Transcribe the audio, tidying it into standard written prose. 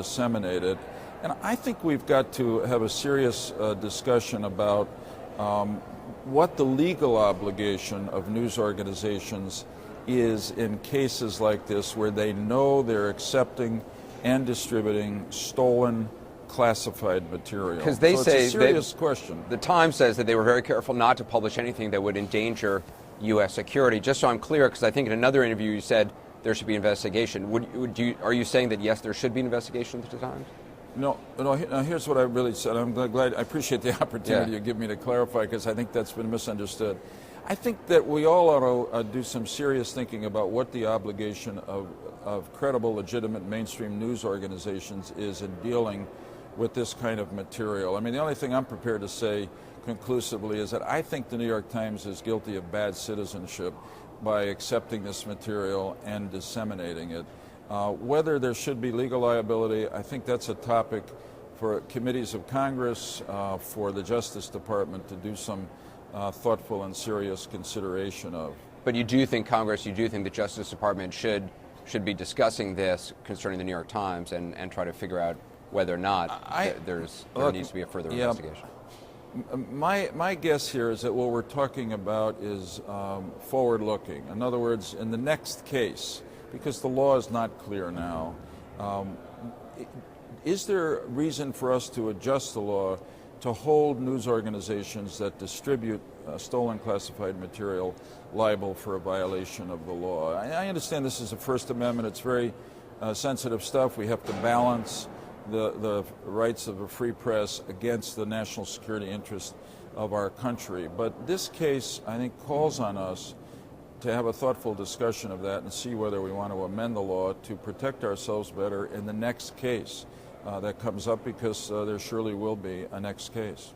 disseminate it. And I think we've got to have a serious discussion about what the legal obligation of news organizations is in cases like this where they know they're accepting and distributing stolen classified material. Because they say, it's a serious question. The Times says that they were very careful not to publish anything that would endanger U.S. security. Just so I'm clear, because I think in another interview you said there should be investigation. Are you saying that yes, there should be an investigation at the Times? No. Here's what I really said. I'm glad. I appreciate the opportunity you give me to clarify, because I think that's been misunderstood. I think that we all ought to do some serious thinking about what the obligation of credible, legitimate mainstream news organizations is in dealing with this kind of material. I mean, the only thing I'm prepared to say conclusively is that I think the New York Times is guilty of bad citizenship by accepting this material and disseminating it. Whether there should be legal liability, I think that's a topic for committees of Congress, for the Justice Department to do some thoughtful and serious consideration of. But you do think Congress, you do think the Justice Department should be discussing this concerning the New York Times and try to figure out whether or not there needs to be a further investigation. My guess here is that what we're talking about is forward-looking. In other words, in the next case, because the law is not clear now, is there reason for us to adjust the law to hold news organizations that distribute stolen classified material liable for a violation of the law? I understand this is a First Amendment. It's very sensitive stuff. We have to balance the rights of a free press against the national security interest of our country. But this case, I think, calls on us to have a thoughtful discussion of that and see whether we want to amend the law to protect ourselves better in the next case that comes up, because there surely will be a next case.